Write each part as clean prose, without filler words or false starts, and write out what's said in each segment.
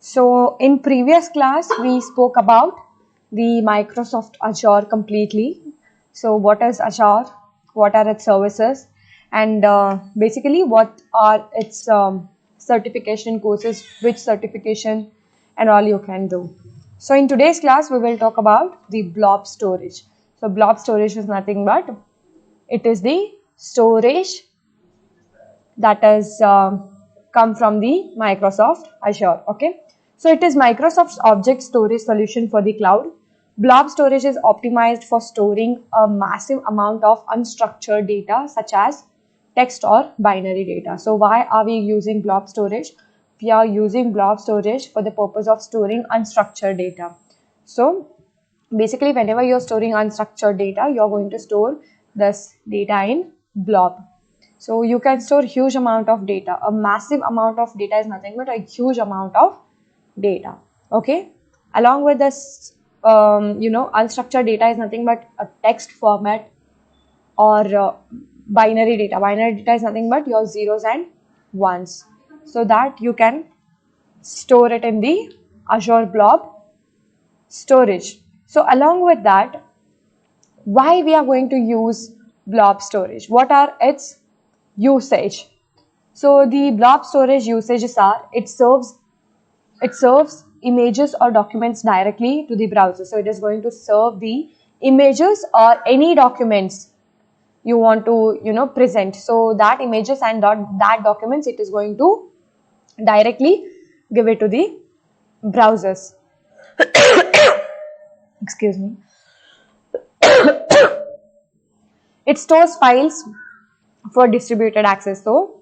So in previous class, we spoke about the Microsoft Azure completely. So what is Azure? What are its services? And basically what are its certification courses, which certification and all you can do. So in today's class, we will talk about the blob storage. So blob storage is nothing but it is the storage that is come from the Microsoft Azure. Okay, so it is Microsoft's object storage solution for the cloud. Blob storage is optimized for storing a massive amount of unstructured data such as text or binary data. So why are we using blob storage? We are using blob storage for the purpose of storing unstructured data. So basically whenever you're storing unstructured data, you're going to store this data in blob. So you can store huge amount of data. A massive amount of data is nothing but a huge amount of data. Okay, along with this unstructured data is nothing but a text format or binary data. Binary data is nothing but your zeros and ones, so that you can store it in the Azure blob storage. So along with that, why we are going to use blob storage? What are its usage? So the blob storage usages are it serves images or documents directly to the browser. So it is going to serve the images or any documents you want to present. So that images and that documents it is going to directly give it to the browsers. Excuse me. It stores files for distributed access. So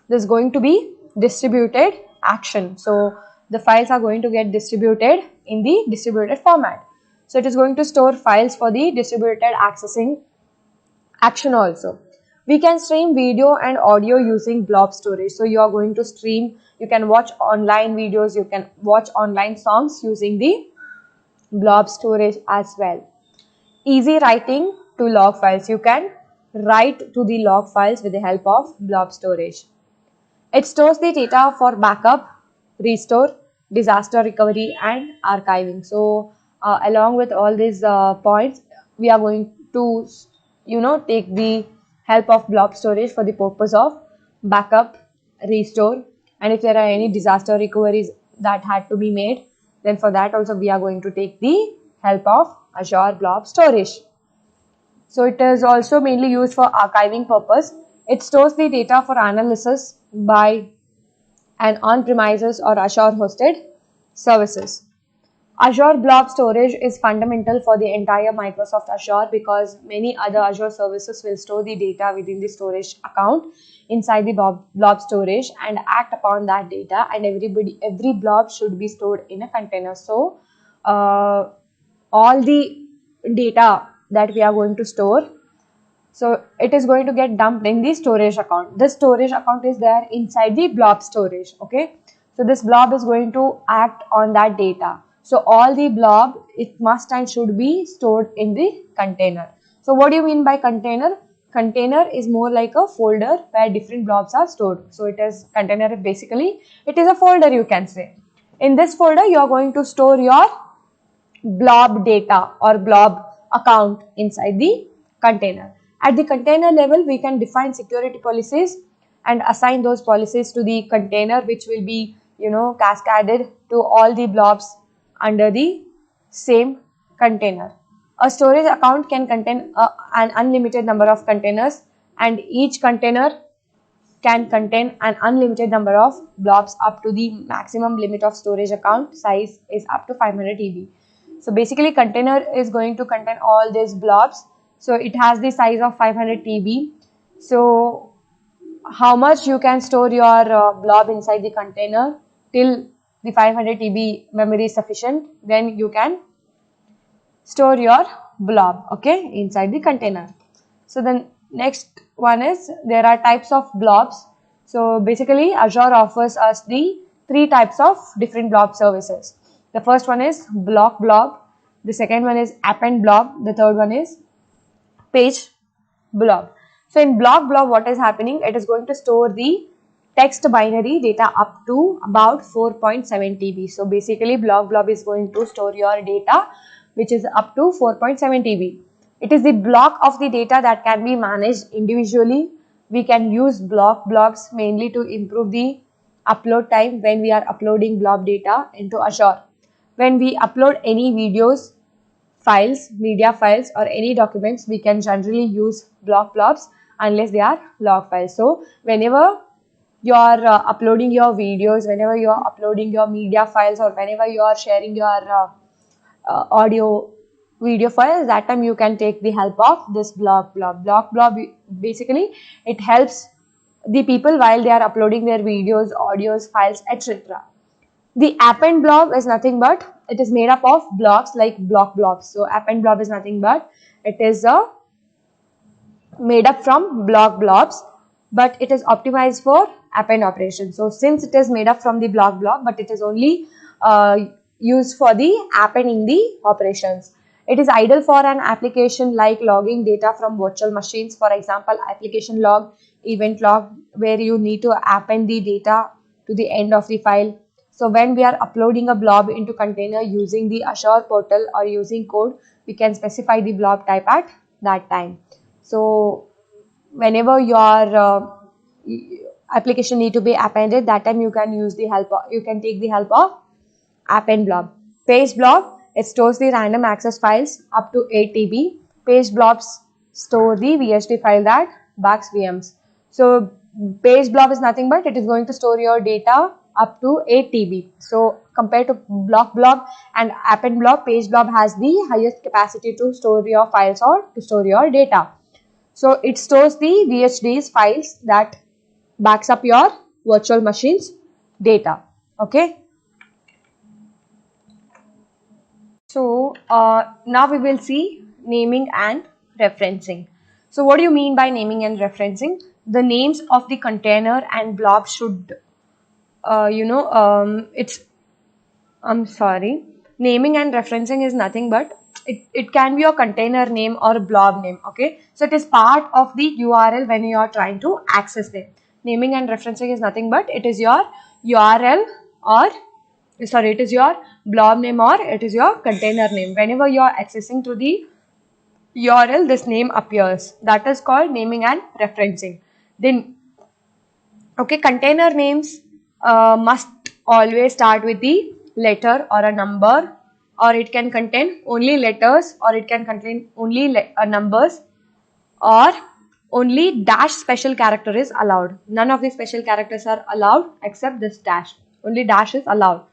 there's going to be distributed action. So the files are going to get distributed in the distributed format. So it is going to store files for the distributed accessing action also. We can stream video and audio using blob storage. So you are going to stream, you can watch online videos, you can watch online songs using the blob storage as well. Easy writing to log files. You can write to the log files with the help of blob storage. It stores the data for backup, restore, disaster recovery and archiving. So along with all these points, we are going to take the help of blob storage for the purpose of backup, restore, and if there are any disaster recoveries that had to be made, then for that also we are going to take the help of Azure blob storage. So it is also mainly used for archiving purpose. It stores the data for analysis by an on-premises or Azure hosted services. Azure blob storage is fundamental for the entire Microsoft Azure because many other Azure services will store the data within the storage account inside the blob storage and act upon that data, and every blob should be stored in a container. So all the data that we are going to store, so it is going to get dumped in the storage account. This storage account is there inside the blob storage. Okay, so this blob is going to act on that data. So all the blob, it must and should be stored in the container. So what do you mean by container? Container is more like a folder where different blobs are stored. So it is container, basically it is a folder, you can say. In this folder you are going to store your blob data or blob account inside the container. At the container level, we can define security policies and assign those policies to the container, which will be cascaded to all the blobs under the same container. A storage account can contain an unlimited number of containers, and each container can contain an unlimited number of blobs. Up to the maximum limit of storage account size is up to 500 TB. So basically container is going to contain all these blobs. So it has the size of 500 TB. So how much you can store your blob inside the container till the 500 TB memory is sufficient, then you can store your blob, okay, inside the container. So then next one is there are types of blobs. So basically Azure offers us the three types of different blob services. The first one is block blob, the second one is append blob, the third one is page blob. So in block blob, what is happening? It is going to store the text binary data up to about 4.7 TB. So basically blob is going to store your data which is up to 4.7 TB. It is the block of the data that can be managed individually. We can use blobs mainly to improve the upload time when we are uploading blob data into Azure. When we upload any videos, files, media files or any documents, we can generally use blobs unless they are log files. So whenever you are uploading your videos, whenever you are uploading your media files, or whenever you are sharing your audio video files, that time you can take the help of this blob. Basically it helps the people while they are uploading their videos, audios, files, etc. The append blob is nothing but it is made up of blocks like blobs. So append blob is nothing but it is made up from blobs, but it is optimized for append operation. So since it is made up from the blob, but it is only used for the appending the operations. It is ideal for an application like logging data from virtual machines. For example, application log, event log, where you need to append the data to the end of the file. So when we are uploading a blob into container using the Azure portal or using code, we can specify the blob type at that time. So whenever your application need to be appended, that time you can use the help of, you can take the help of append blob. Page blob, it stores the random access files up to 8 TB. Page blobs store the VHD file that backs VMs. So page blob is nothing but it is going to store your data up to 8 TB. So compared to blob and append blob, page blob has the highest capacity to store your files or to store your data. So it stores the VHDs files that backs up your virtual machines data. Okay. So now we will see naming and referencing. So what do you mean by naming and referencing? The names of the container and blob should, naming and referencing is nothing but it can be a container name or a blob name. Okay, so it is part of the URL when you are trying to access them. Naming and referencing is nothing but it is your URL or it is your blob name or it is your container name. Whenever you are accessing to the URL, this name appears. That is called naming and referencing. Then, okay, container names must always start with the letter or a number, or it can contain only letters, or it can contain only numbers, or only dash special character is allowed. None of the special characters are allowed except this dash. Only dash is allowed.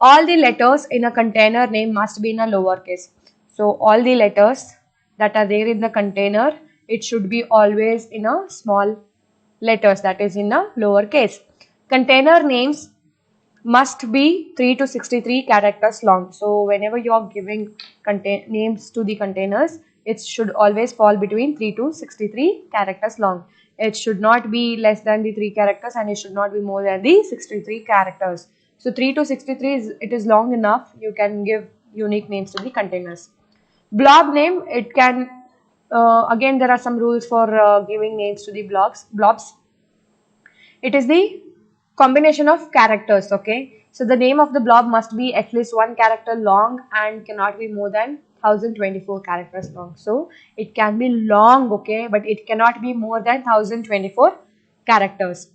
All the letters in a container name must be in a lowercase. So all the letters that are there in the container, it should be always in a small letters, that is in a lowercase. Container names must be 3 to 63 characters long. So whenever you are giving names to the containers, it should always fall between 3 to 63 characters long. It should not be less than the 3 characters and it should not be more than the 63 characters. So 3 to 63 it is long enough. You can give unique names to the containers. Blob name, it can again there are some rules for giving names to the blobs. It is the combination of characters. Okay, so the name of the blob must be at least 1 character long and cannot be more than 1024 characters long. So it can be long, okay, but it cannot be more than 1024 characters.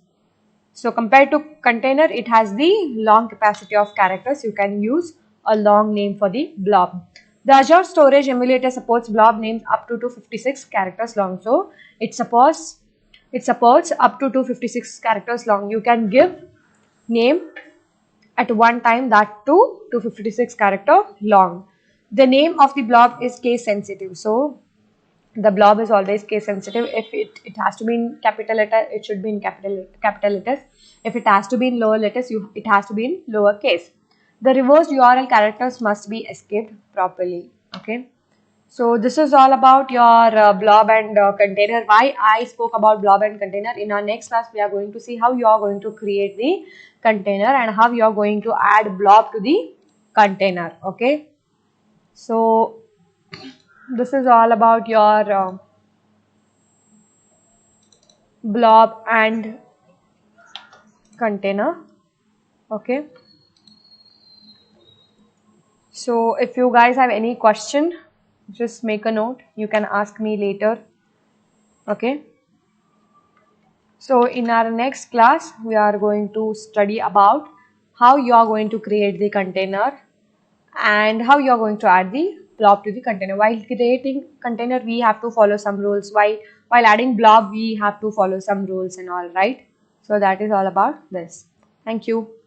So compared to container, it has the long capacity of characters. You can use a long name for the blob. The Azure Storage Emulator supports blob names up to 256 characters long. So it supports up to 256 characters long. You can give name at one time, that to 256 character long. The name of the blob is case sensitive. So the blob is always case sensitive. If it has to be in capital letter, it should be in capital letters. If it has to be in lower letters, it has to be in lower case. The reversed URL characters must be escaped properly. Okay. So this is all about your blob and container. Why I spoke about blob and container. In our next class, we are going to see how you are going to create the container and how you are going to add blob to the container. Okay. So this is all about your blob and container. Okay. So if you guys have any question, just make a note. You can ask me later. Okay. So in our next class, we are going to study about how you are going to create the container and how you are going to add the blob to the container. While creating container, we have to follow some rules. While adding blob, we have to follow some rules and all, right? So that is all about this. Thank you.